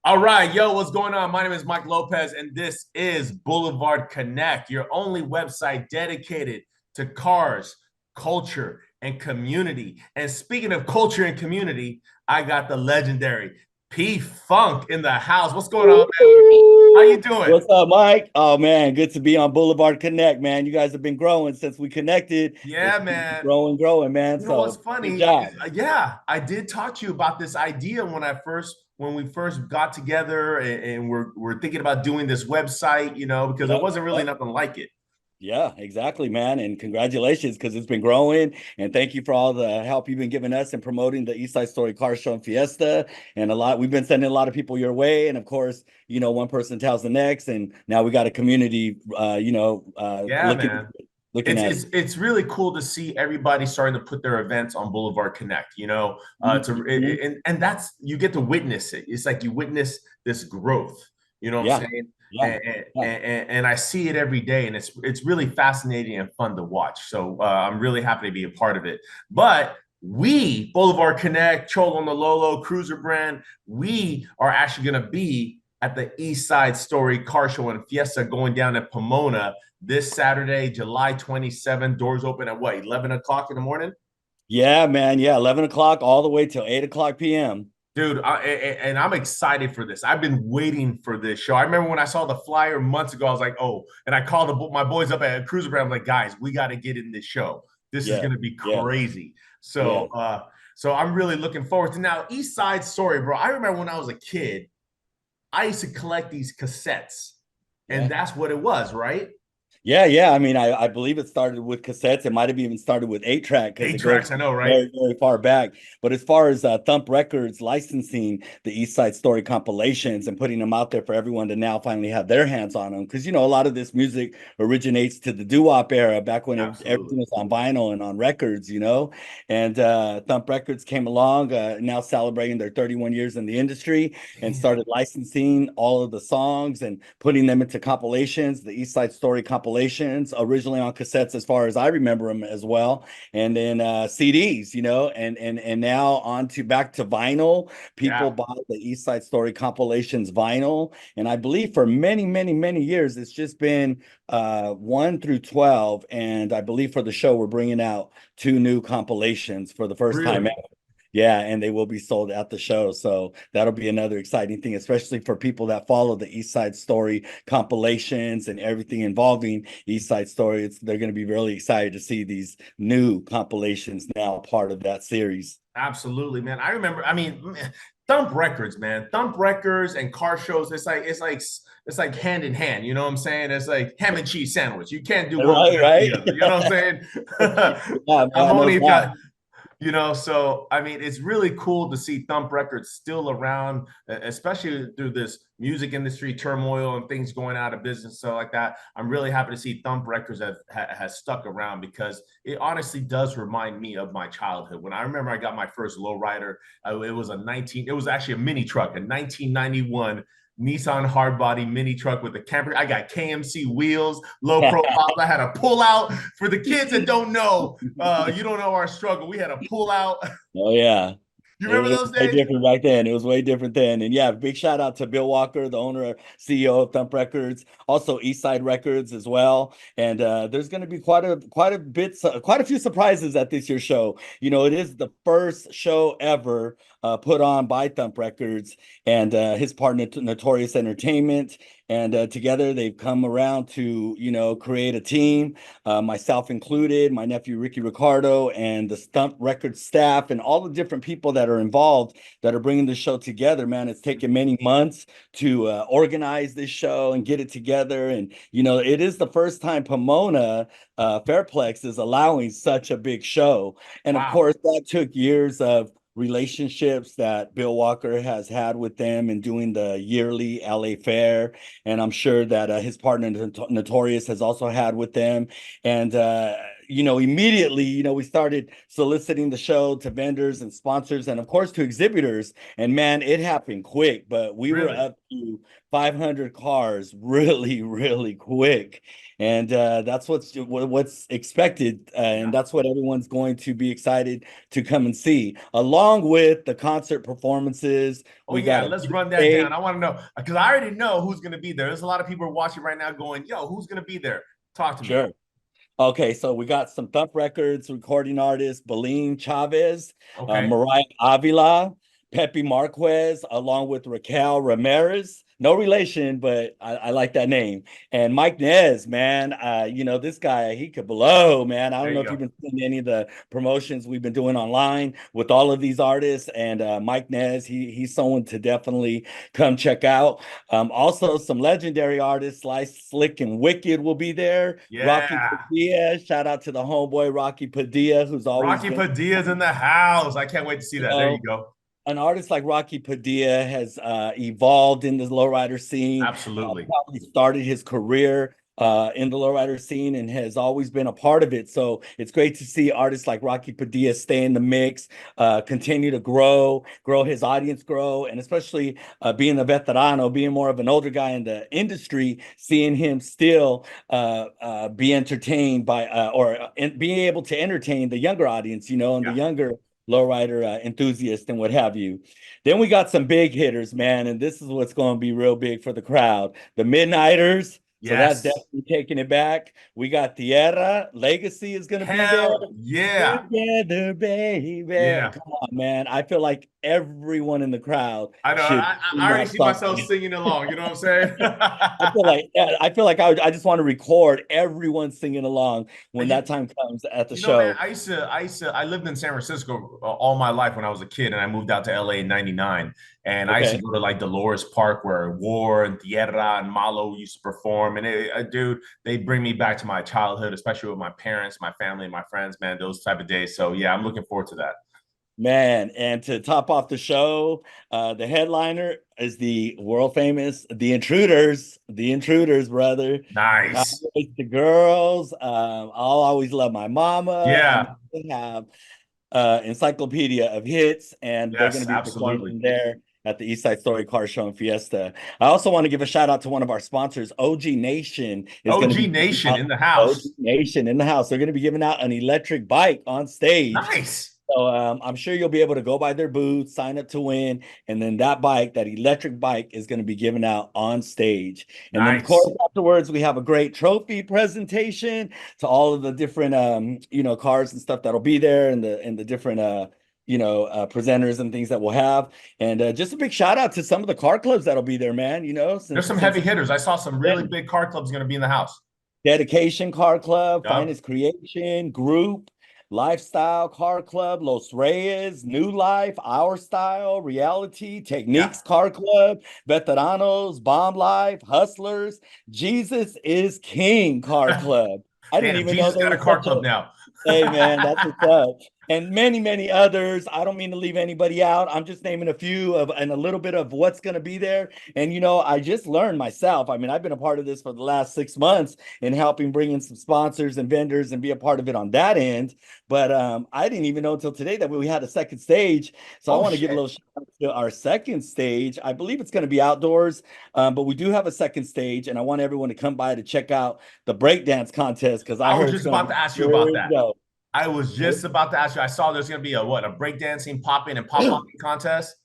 All right, yo, what's going on? My name is Mike Lopez, and this is Boulevard Connect, your only website dedicated to cars, culture, and community. And speaking of culture and community, I got the legendary P Funk in the house. What's going on, man? How you Woo! doing? What's up, Mike? Oh man, good to be on Boulevard Connect, man. You guys have been growing since we connected. Yeah, It's man. growing, man. You know what's So good funny is, job. yeah, I did talk to you about this idea when we first got together, and we're thinking about doing this website, because there Yep, wasn't really yep. nothing like it. Yeah, exactly, man. And congratulations, because it's been growing. And thank you for all the help you've been giving us in promoting the East Side Story Car Show and Fiesta. And we've been sending a lot of people your way. And of course, one person tells the next. And now we got a community, Yeah, man. looking It's at it's it. it's really cool to see everybody starting to put their events on Boulevard Connect. Mhm. And that's you get to witness it. It's like you witness this growth. You know what I'm Yeah, saying? yeah, yeah. And I see it every day, and it's really fascinating and fun to watch. So I'm really happy to be a part of it. But we, Boulevard Connect, Cholo on the Lolo, Cruiser Brand, we are actually going to be at the East Side Story Car Show and Fiesta going down in Pomona this Saturday, July 27th. Doors open at what, 11 o'clock in the morning? Yeah, man. Yeah, 11 o'clock all the way till 8 o'clock p.m. Dude, and I'm excited for this. I've been waiting for this show. I remember when I saw the flyer months ago, I was like, oh, and I called my boys up at Cruiser Brand. I'm like, guys, we got to get in this show. This is Yeah, going to be yeah, crazy. yeah. So I'm really looking forward to now. East Side Story, bro. I remember when I was a kid, I used to collect these cassettes, and Yeah. that's what it was, right? Yeah, yeah. I mean, I believe it started with cassettes. It might have even started with 8 track because Eight it goes tracks, I know, right? very, very far back. But as far as Thump Records licensing the East Side Story compilations and putting them out there for everyone to now finally have their hands on them, because a lot of this music originates to the doo-wop era, back when everything Absolutely. was on vinyl and on records. And Thump Records came along, now celebrating their 31 years in the industry, and Damn. started licensing all of the songs and putting them into compilations, the East Side Story compilations, originally on cassettes, as far as I remember them as well, and then CDs, and now on to back to vinyl. People Yeah. buy the East Side Story compilations vinyl, and I believe for many, many, many years it's just been 1 through 12, and I believe for the show we're bringing out two new compilations for the first time. Really? Yeah, and they will be sold at the show. So that'll be another exciting thing, especially for people that follow the East Side Story compilations and everything involving East Side Story. They're going to be really excited to see these new compilations now part of that series. Absolutely, man. I remember. I mean, Thump Records, man. Thump Records and car shows. It's like hand in hand. You know what I'm saying? It's like ham and cheese sandwich. You can't do one Right, without the right. other. You know what I'm saying? Yeah, I've man, no only doubt. got so I mean, it's really cool to see Thump Records still around, especially through this music industry turmoil and things going out of business, so like that. I'm really happy to see Thump Records has stuck around, because it honestly does remind me of my childhood. When I remember I got my first lowrider, it was actually a mini truck, a 1991 Nissan hardbody mini truck with a camper. I got KMC wheels, low profile. I had a pull out. For the kids that don't know, you don't know our struggle. We had a pull out. Oh yeah. You It remember was those way days? different back then. It was way different then. And yeah, big shout out to Bill Walker, the owner, CEO of Thump Records, also East Side Records as well. And there's going to be quite a few surprises at this year's show. It is the first show ever put on by Thump Records and his partner, Notorious Entertainment. And together they've come around to, create a team, myself included, my nephew Ricky Ricardo, and the Thump Records staff, and all the different people that are involved that are bringing the show together. Man, it's taken many months to organize this show and get it together. And, it is the first time Pomona Fairplex is allowing such a big show. And of Wow. course, that took years of relationships that Bill Walker has had with them and doing the yearly LA Fair. And I'm sure that his partner Notorious has also had with them. And immediately, we started soliciting the show to vendors and sponsors and of course to exhibitors. And man, it happened quick, but we were Really? up to 500 cars really, really quick. And that's what's expected. And Yeah. that's what everyone's going to be excited to come and see, along with the concert performances. Oh We got yeah, a let's big run that stage. down. I want to know because I already know who's going to be there. There's a lot of people watching right now going, "Yo, who's going to be there?" Talk to me. Sure. Okay, so we got some Thump Records recording artists, Beline Chavez, Okay. Mariah Avila, Pepe Marquez, along with Raquel Ramirez. No relation, but I like that name. And Mike Nez, man, this guy, he could blow, man. I There don't know you if you've go. been seeing any of the promotions we've been doing online with all of these artists. And Mike Nez, he's someone to definitely come check out. Also, some legendary artists, Slice, Slick, and Wicked will be there. Rocky Yeah. Padilla, shout out to the homeboy Rocky Padilla, who's always Rocky been, Padilla's in the house. I can't wait to see you that. There you know, go. an artist like Rocky Padilla has evolved in the lowrider scene, Absolutely. probably started his career in the lowrider scene and has always been a part of it. So it's great to see artists like Rocky Padilla stay in the mix, continue to grow his audience, grow, and especially being a veterano, being more of an older guy in the industry, seeing him still be entertained by being able to entertain the younger audience, and the Yeah. younger lowrider enthusiast and what have you. Then we got some big hitters, man, and this is what's going to be real big for the crowd. The Midnighters. So that's Yes. definitely taking it back. We got Tierra. Legacy is going to be there. Hell yeah. Together, baby. Yeah. Come on, man. I feel like everyone in the crowd I know. should I sing already that see song. myself singing along. You know what I'm saying? I feel like I just want to record everyone singing along when You, that time comes at the you know, man, show. I lived in San Francisco all my life when I was a kid, and I moved out to LA in '99. And I used to Okay. go to like Dolores Park where War and Tierra and Malo used to perform. And dude, they bring me back to my childhood, especially with my parents, my family, my friends, man, those type of days. So yeah, I'm looking forward to that. Man, and to top off the show, the headliner is the world famous The Intruders, brother. Nice. The girls. I'll always love my mama. Yeah. They have encyclopedia of hits, and they're going Yes, to be absolutely. performing there at the East Side Story Car Show and Fiesta. I also want to give a shout out to one of our sponsors, OG Nation, is going to OG be giving Nation out in the OG house. Nation in the house. They're going to be giving out an electric bike on stage. Nice. So I'm sure you'll be able to go by their booth, sign up to win, and then that electric bike, is going to be given out on stage. And then, of course, Nice. afterwards, we have a great trophy presentation to all of the different, cars and stuff that'll be there, and the different, presenters and things that we'll have. And just a big shout out to some of the car clubs that'll be there, man. There's some Since heavy hitters. I saw some really big car clubs going to be in the house. Dedication Car Club, Yep. Finest Creation, Group, Lifestyle Car Club, Los Reyes, New Life, Our Style, Reality, Yeah. Techniques Car Club, Veteranos, Bomb Life, Hustlers, Jesus is King Car Club. I didn't Damn, even know Jesus there got a was car such club a now. Hey man, that's what's up. And many, many others. I don't mean to leave anybody out. I'm just naming a few of and a little bit of what's going to be there. And I just learned myself. I mean, I've been a part of this for the last 6 months in helping bring in some sponsors and vendors and be a part of it on that end. But I didn't even know until today that we had a second stage. So I Oh want to give a shit. little shout out to our second stage. I believe it's going to be outdoors, but we do have a second stage, and I want everyone to come by to check out the breakdance contest because I I was heard it's just going to about be to ask you about pretty that. dope. I was just about to ask you. I saw there's going to be a breakdancing, pop in and pop out contest.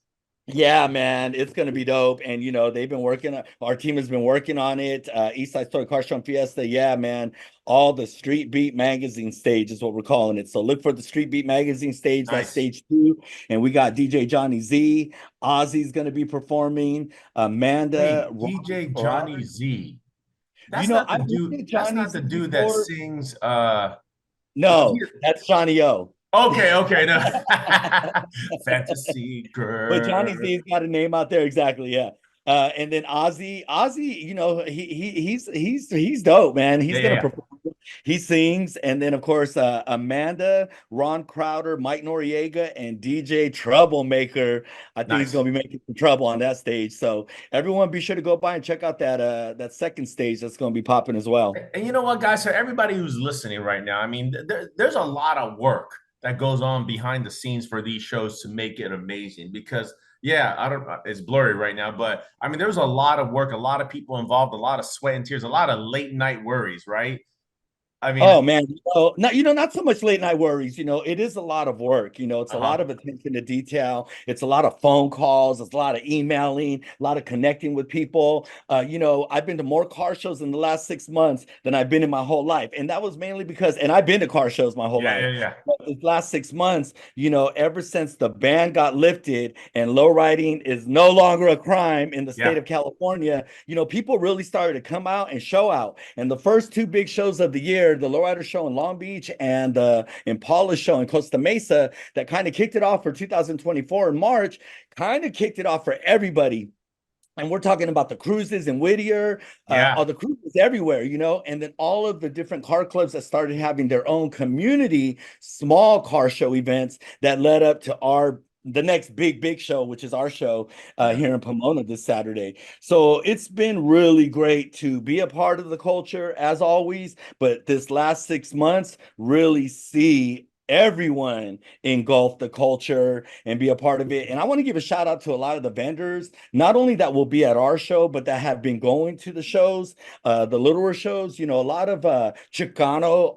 Yeah, man, it's gonna be dope. And they've been working. Our team has been working on it. East Side Story Car Show and Fiesta. Yeah, man. All the Street Beat magazine stage is what we're calling it. So look for the Street Beat magazine stage. That's Nice. stage 2. And we got DJ Johnny Z. Ozzy's gonna be performing. Amanda, Wait, DJ Rob. Johnny Z. That's not I've the looked dude. at That's Johnny not Z the dude that before. sings. Is he? No, that's Johnny O. Okay, okay. No. Fantasy But girl. Johnny Z's got a name out there, exactly. Yeah. And then Ozzy, he's dope, man. Yeah, He's yeah, gonna yeah. perform. He sings, and then of course Amanda, Ron Crowder, Mike Noriega, and DJ Troublemaker. I think he's Nice. gonna be making some trouble on that stage. So everyone, be sure to go by and check out that second stage that's gonna be popping as well. And you know what, guys? So everybody who's listening right now, I mean, there's a lot of work that goes on behind the scenes for these shows to make it amazing. Because yeah, I don't. It's blurry right now, but I mean, there's a lot of work, a lot of people involved, a lot of sweat and tears, a lot of late night worries, right? I mean, Oh man, not so much late night worries. It is a lot of work. It's a lot uh-huh. of attention to detail. It's a lot of phone calls. It's a lot of emailing, a lot of connecting with people. I've been to more car shows in the last 6 months than I've been in my whole life, and that was mainly because, and I've been to car shows my whole Yeah, life. yeah, yeah, But the last 6 months, ever since the ban got lifted and low riding is no longer a crime in the state yeah, of California, people really started to come out and show out. And the first two big shows of the year, the Lowrider show in Long Beach and the Impala show in Costa Mesa, that kind of kicked it off for 2024 in March, kind of kicked it off for everybody. And we're talking about the cruises in Whittier, all yeah, the cruises everywhere, and then all of the different car clubs that started having their own community small car show events that led up to the next big show, which is our show yeah. here in Pomona this Saturday. So it's been really great to be a part of the culture as always, but this last 6 months really see everyone engulf the culture and be a part of it. And I want to give a shout out to a lot of the vendors, not only that will be at our show, but that have been going to the shows, the littler shows. A lot of Chicano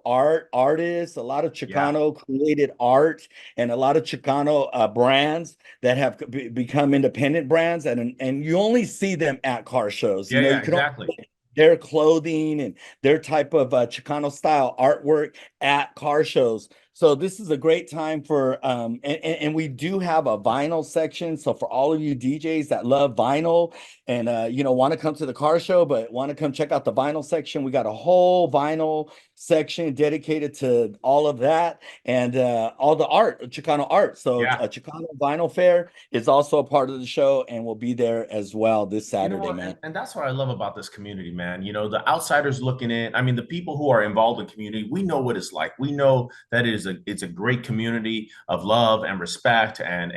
artists, a lot of Yeah. Chicano created art, and a lot of Chicano brands that have become independent brands, and you only see them at car shows. Yeah, yeah, You can only exactly. get their clothing and their type of Chicano style artwork at car shows. So this is a great time for and we do have a vinyl section. So for all of you DJs that love vinyl and want to come to the car show but want to come check out the vinyl section, we got a whole vinyl section dedicated to all of that and all the art, Chicano art. So Yeah. a Chicano vinyl fair is also a part of the show and will be there as well this You know Saturday, what? man. And that's what I love about this community, man. You know, the outsiders looking in, I mean, the people who are involved in community, we know what it's like. We know that it's a great community of love and respect and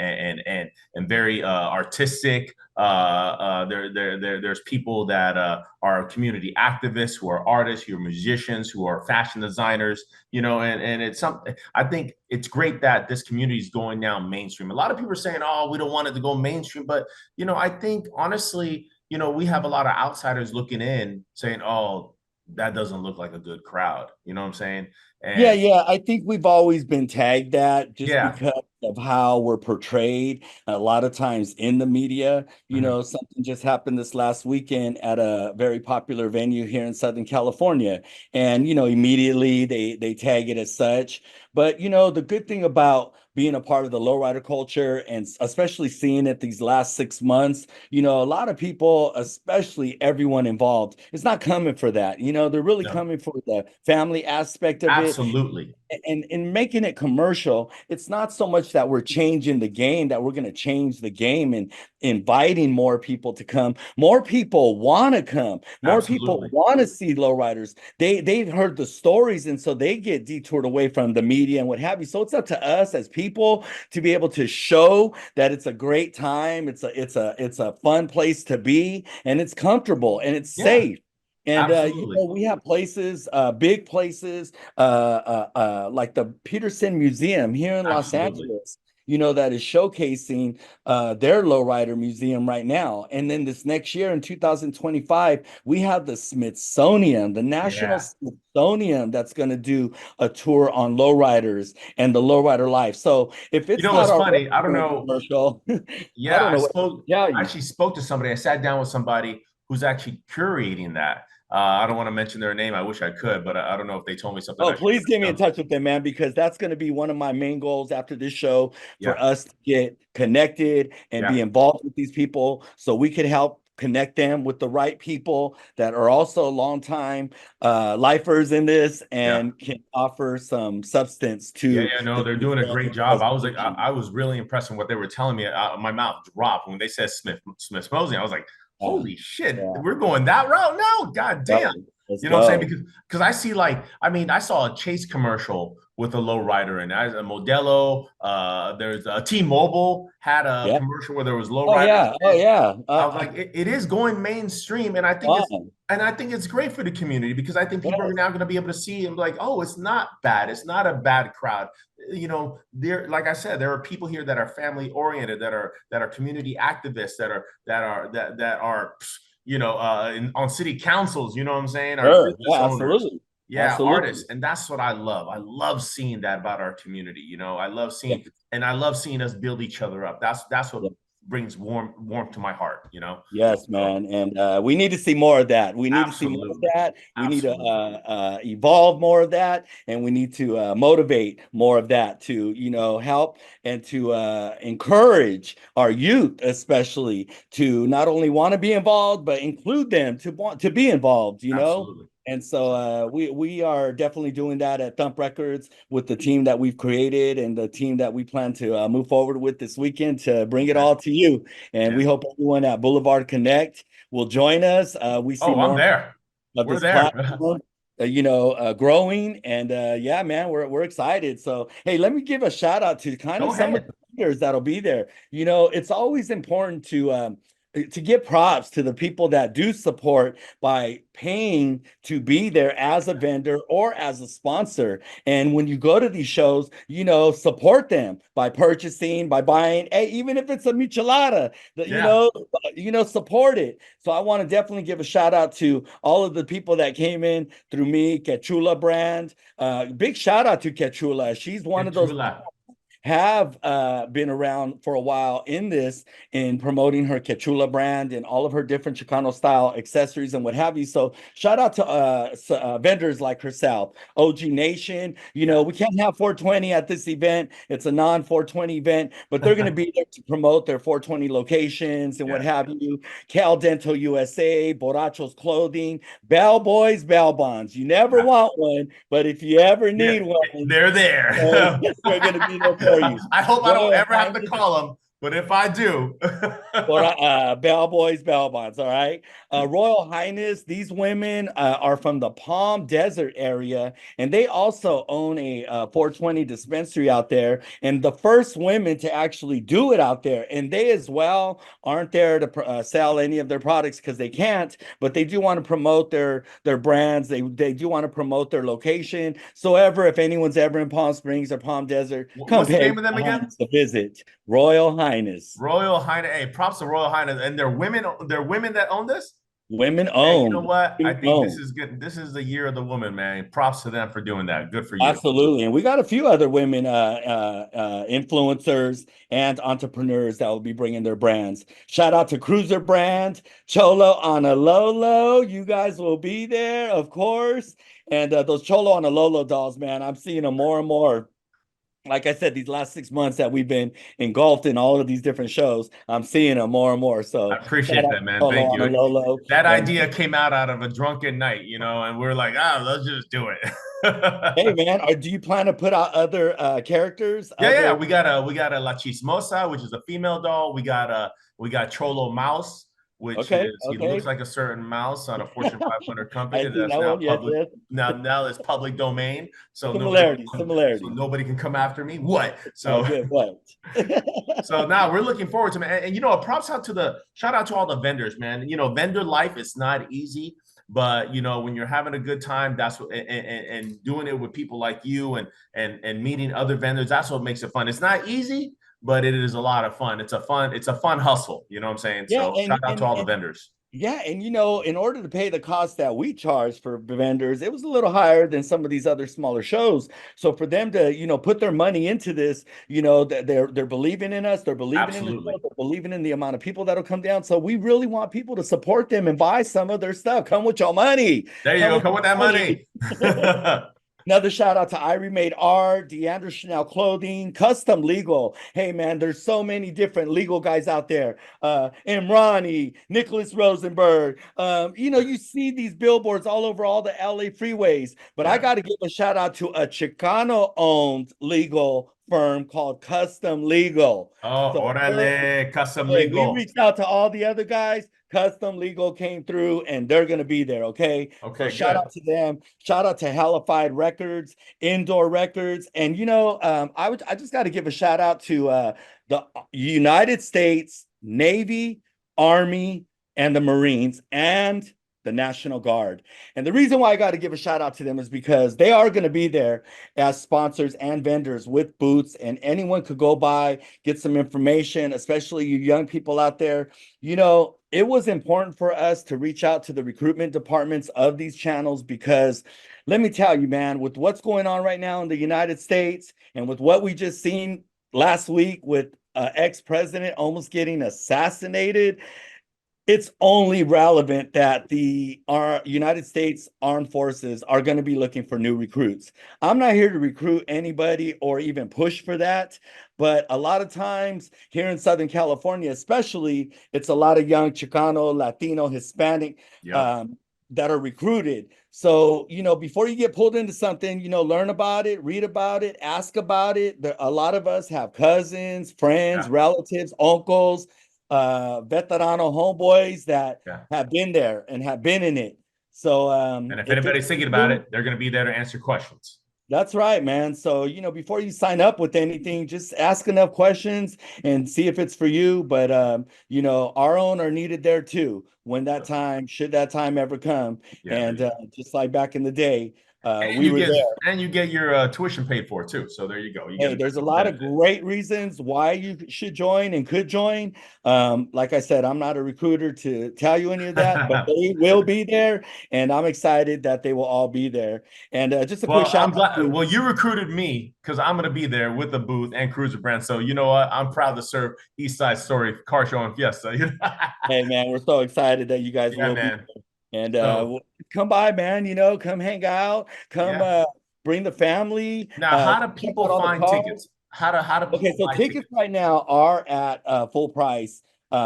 very artistic. There's people that are community activists, who are artists, who are musicians, who are fashion designers, and it's something. I think it's great that this community is going now mainstream. A lot of people are saying, "Oh, we don't want it to go mainstream," but I think honestly, we have a lot of outsiders looking in saying, "Oh, that doesn't look like a good crowd." You know what I'm saying? Yeah, And yeah. I think we've always been tagged that just yeah, because of how we're portrayed a lot of times in the media. mhm, Something just happened this last weekend at a very popular venue here in Southern California. And immediately they tag it as such. But the good thing about being a part of the lowrider culture and especially seeing it these last 6 months, a lot of people, especially everyone involved, is not coming for that. They're really no, coming for the family aspect of it absolutely, and in making it commercial. It's not so much that we're changing the game, that we're going to change the game and inviting more people to come. More people want to come. More people absolutely, want to see lowriders. They've heard the stories, and so they get detoured away from the media and what have you. So it's up to us as people to be able to show that it's a great time. It's a fun place to be, and it's comfortable and it's yeah, safe. And absolutely, we have places, big places, like the Peterson Museum here in Los absolutely, Angeles, that is showcasing their lowrider museum right now. And then this next year in 2025, we have the Smithsonian, the National yeah. Smithsonian, that's going to do a tour on lowriders and the lowrider life. So if You it's know not what's already funny? I don't a know. commercial, I Yeah, don't know what to tell I you. actually spoke to somebody. I sat down with somebody who's actually curating that. I don't want to mention their name. I wish I could, but I don't know if they told me something Oh, I should please get me in know. touch with them, man, because that's going to be one of my main goals after this show for Yeah, us to get connected and be yeah, involved with these people so we could help connect them with the right people that are also long time lifers in this yeah. and can offer some substance Yeah, to yeah, no, the they're doing a people great and job. I was like, presentation. I was really impressed with what they were telling me. My mouth dropped when they said Smith Mosey. I was like, Yeah, holy shit, yeah. we're going that route now. God Right. damn. Let's You know what I'm saying? go. Because I see like, I mean, I saw a Chase commercial with a low rider and a Modelo. There's a T-Mobile had a Yeah. commercial where there was low Oh riders. yeah. Oh yeah. I was like, it is going mainstream, and Fun. I think it's great for the community because I think people are Yes. now going to be able to see and be like, oh, it's not bad. It's not a bad crowd. You know, there, like I said, there are people here that are family oriented, that are community activists, that are you know, on city councils. You know what I'm saying? Our Sure. business Yeah. owners. Absolutely. Yeah, Absolutely. artists, and that's what I love. I love seeing that about our community. You know, Yeah. I love seeing us build each other up. That's what Yeah. brings warmth to my heart, you know. Yes, So man, and we need to see more of that. We need to see more of absolutely, that. We need to absolutely, evolve more of that, and we need to motivate more of that to, help and to encourage our youth, especially, to not only want to be involved, but include them to want to be involved. absolutely. And so we are definitely doing that at Thump Records with the team that we've created and the team that we plan to move forward with this weekend to bring it Okay, all to you. And yeah. we hope everyone at Boulevard Connect will join us. We see Oh, I'm more there. of We're this there. platform, growing. And yeah, man, we're excited. So, hey, let me give a shout out to kind Go of some of ahead. the leaders that'll be there. It's always important to give props to the people that do support by paying to be there as a vendor or as a sponsor. And when you go to these shows, support them by purchasing, by buying, hey, even if it's a michelada, that Yeah, support it. So I want to definitely give a shout out to all of the people that came in through me, Quechula brand. Big shout out to Quechula. She's one qué of those chula. have been around for a while in promoting her Quechula brand and all of her different Chicano style accessories and what have you. So shout out to vendors like herself, OG Nation. Yeah. We can't have 420 at this event. It's a non 420 event, but they're going to be there to promote their 420 locations and what Yeah. have you. Cal Dental USA, Borrachos Clothing, Bell Boys, Bell Bonds. You never Yeah. want one, but if you ever Yeah. need one, They're there. we're going to be there for you. I hope I don't Royal ever have to Highness call them, but if I do, or Bell Boys, Bell Bonds. All right. Royal Highness, these women are from the Palm Desert area, and they also own a 420 dispensary out there, and the first women to actually do it out there. And they as well aren't there to sell any of their products because they can't, but they do want to promote their brands. They do want to promote their location. So ever, if anyone's ever in Palm Springs or Palm Desert, come what's the pay name of them again? a visit. Royal Highness. Royal Highness. Hey, props to Royal Highness, and they're women. They're women that own this. Women Hey, you know owned. what? I Women think this owned. is good. This is the year of the woman, man. Props to them for doing that. Good for you. Absolutely. And we got a few other women influencers and entrepreneurs that will be bringing their brands. Shout out to Cruiser Brand, Cholo on a Lolo. You guys will be there, of course. And those Cholo on a Lolo dolls, man, I'm seeing them more and more. Like I said, these last 6 months that we've been engulfed in all of these different shows, I'm seeing them more and more. I So shout appreciate out that, to man. Cholo Thank on a you. Lolo. That And idea came out of a drunken night, you know, and we're like, let's just do it. hey, man, do you plan to put out other characters? Yeah. Other We got a La Chismosa, which is a female doll. We got Cholo Mouse, which Okay, is he looks okay. like a certain mouse on a Fortune 500 company I see that's that now one. Yes, public. yes. Now it's public domain, Similarity, so similarity. nobody can come after me. What? Oh, So good. What? so now we're looking forward to, man. And you know, props out to the shout out to all the vendors, man. You know, vendor life is not easy, but you know, when you're having a good time, that's what and doing it with people like you and meeting other vendors, that's what makes it fun. It's not easy, but it is a lot of fun. It's a fun hustle. You know what I'm saying? Yeah, So shout out to all the vendors. yeah, and in order to pay the cost that we charge for vendors, it was a little higher than some of these other smaller shows. So for them to, put their money into this, that they're believing in us, they're believing in the show, Absolutely. they're believing in the amount of people that'll come down. So we really want people to support them and buy some of their stuff. Come with your money. There you Come go. with Come with your that money. money. Another shout out to Irie Made Art, Deandra Chanel Clothing, Custom Legal. Hey man, there's so many different legal guys out there. Imrani, Nicholas Rosenberg. You see these billboards all over all the LA freeways. But I Yeah. got to give a shout out to a Chicano-owned legal firm called Custom Legal. Oh, So orale, custom hey, we legal. reached out to all the other guys. Custom Legal came through and they're going to be there. Okay. So Okay, shout good. out to them. Shout out to Halified Records, Indoor Records. And, I just got to give a shout out to the United States Navy, Army, and the Marines and the National Guard. And the reason why I got to give a shout out to them is because they are going to be there as sponsors and vendors with booths, and anyone could go by, get some information, especially you young people out there. It was important for us to reach out to the recruitment departments of these channels because let me tell you, man, with what's going on right now in the United States and with what we just seen last week with ex-president almost getting assassinated, it's only relevant that our United States Armed Forces are going to be looking for new recruits. I'm not here to recruit anybody or even push for that, but a lot of times here in Southern California, especially, it's a lot of young Chicano, Latino, Hispanic Yep. um, that are recruited. So, before you get pulled into something, learn about it, read about it, ask about it. A lot of us have cousins, friends, Yeah. relatives, uncles, veterano homeboys that Yeah. have been there and have been in it. So And if if it's anybody's for thinking about you, it, they're going to be there to answer questions. that's right, man. So, before you sign up with anything, just ask enough questions and see if it's for you. But our own are needed there too when should that time ever come. Yeah, there And you go. just like back in the day, And we you were get there. and you get your tuition paid for too. So there you go. You get Hey, a there's nice a little lot of benefit. great reasons why you should join and could join. Like I said, I'm not a recruiter to tell you any of that, but they will be there, and I'm excited that they will all be there. And just a quick Well, shout I'm out glad. to, Well, you recruited me because I'm going to be there with the booth and Cruiser Brand. So you know what? I'm proud to serve East Side Story Car Show and Fiesta. hey man, we're so excited that you guys Yeah, will be man. there. And So come by, man. Come hang out, come yeah. bring the family, Now, how do check people out all the find cars. tickets? How do Okay, people so buy tickets tickets? right now are at full price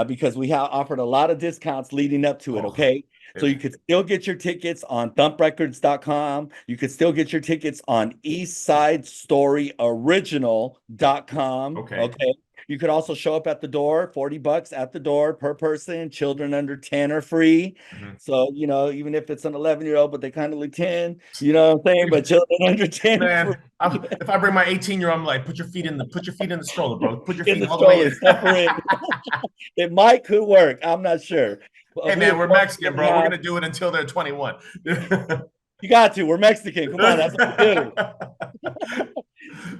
because we have offered a lot of discounts leading up to it. Oh, Okay, so you it- could still get your tickets on thumprecords.com. You could still get your tickets on eastsidesstoryoriginal.com. okay. Okay, you could also show up at the door, $40 at the door per person. Children under 10 are free. Mhm. So, even if it's an 11-year-old, but they kind of look 10, you know what I'm saying? But children under 10 free. Man, if I bring my 18-year-old, I'm like, put your feet in the stroller, bro. Put your In feet the all the way stroller, in. suffer in. It could work. I'm not sure. Hey, We man, of we're course Mexican, gonna bro. We're have. gonna do it until they're 21. You got to. We're Mexican. Come on, that's what we do.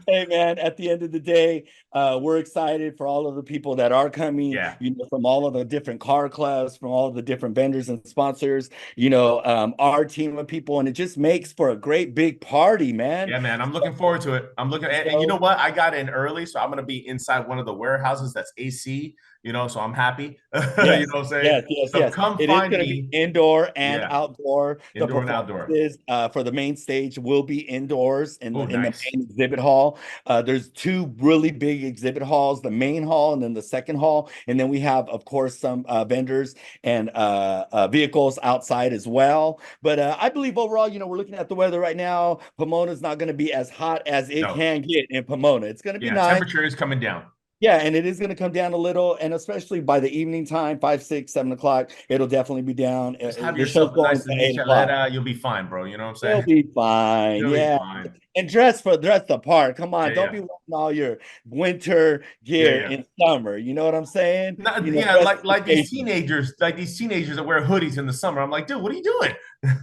Hey man, at the end of the day, we're excited for all of the people that are coming, Yeah. from all of the different car clubs, from all of the different vendors and sponsors, our team of people, and it just makes for a great big party, man. Yeah, man. I'm looking forward to it. I'm looking, and you know So what? I got in early, so I'm gonna be inside one of the warehouses that's AC, so I'm happy. You yes, know what I'm saying? yes, yes, So yes. come It is find going to be me. indoor and Yeah, outdoor. The indoor and outdoor. performances for the main stage will be indoors in Oh, the nice. main exhibit hall. There's two really big exhibit halls, the main hall and then the second hall. And then we have, of course, some vendors and vehicles outside as well. But I believe overall, we're looking at the weather right now. Pomona is not going to be as hot as it No. can get in Pomona. It's going to be Yeah, nice. temperature is coming down. Yeah, and it is going to come down a little, and especially by the evening time, 5, 6, 7 o'clock, it'll definitely be down. Just have The show's yourself a going nice to 8 o'clock. michelada. You'll be fine, bro. You know what I'm It'll saying? be fine. You'll be Yeah. fine. And dress the part. Come on, Yeah, don't yeah. be wearing all your winter Yeah, gear yeah. in summer. You know what I'm saying? Not, yeah, Dress like for like these occasion. teenagers, like these teenagers that wear hoodies in the summer. I'm like, dude, what are you doing?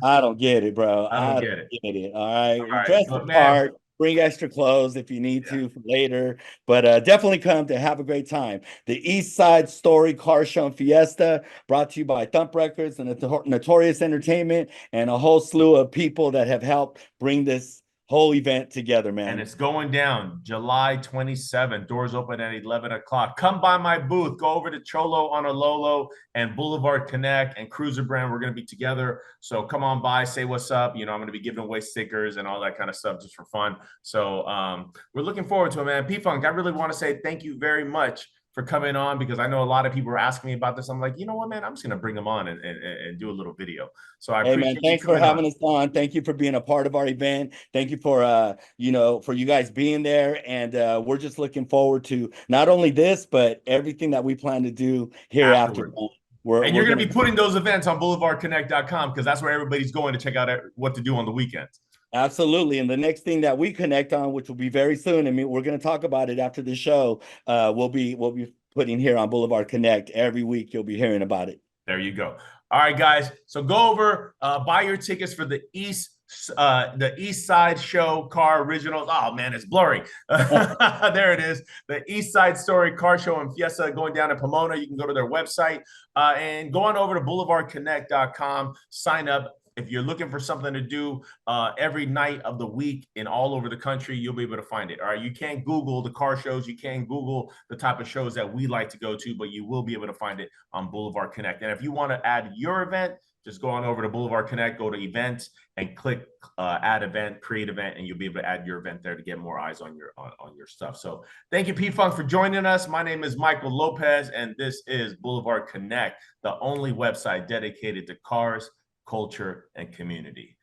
I don't get it, bro. I don't I get don't it. get it. All All right. right, Dress the but man, part. Bring extra clothes if you need yeah. to for later. But definitely come to have a great time. The East Side Story Car Show and Fiesta, brought to you by Thump Records and Notorious Entertainment, and a whole slew of people that have helped bring this whole event together, And man. it's going down July 27th. Doors open at 11 o'clock. Come by my booth. Go over to Cholo Honolulu and Boulevard Connect and Cruiser Brand. We're going to be together. So come on by, say what's up. I'm going to be giving away stickers and all that kind of stuff just for fun. So we're looking forward to it, man. P-Funk, I really want to say thank you very much for coming on, because I know a lot of people are asking me about this. I'm like, you know what, man, I'm just gonna bring them on and do a little video. So I Hey man, appreciate you thanks for coming on. having us on. Thank you for being a part of our event. Thank you for for you guys being there. And we're just looking forward to not only this, but everything that we plan to do hereafter. Afterward. We're And we're you're going gonna to be putting those events on boulevardconnect.com, because that's where everybody's going to check out what to do on the weekends. absolutely. And the next thing that we connect on, which will be very soon, I mean, we're gonna talk about it after the show. We'll be putting here on Boulevard Connect every week. You'll be hearing about it. There you go. All right, guys. So go over, buy your tickets for the East Side Show Car Originals. Oh man, it's blurry. There it is. The East Side Story Car Show and Fiesta going down to Pomona. You can go to their website and go on over to boulevardconnect.com. Sign up. If you're looking for something to do every night of the week in all over the country, you'll be able to find it. All right. You can't Google the car shows. You can't Google the type of shows that we like to go to, but you will be able to find it on Boulevard Connect. And if you want to add your event, just go on over to Boulevard Connect, go to events, and click add event, create event, and you'll be able to add your event there to get more eyes on your stuff. So thank you, P Funk, for joining us. My name is Michael Lopez, and this is Boulevard Connect, the only website dedicated to cars, culture, and community.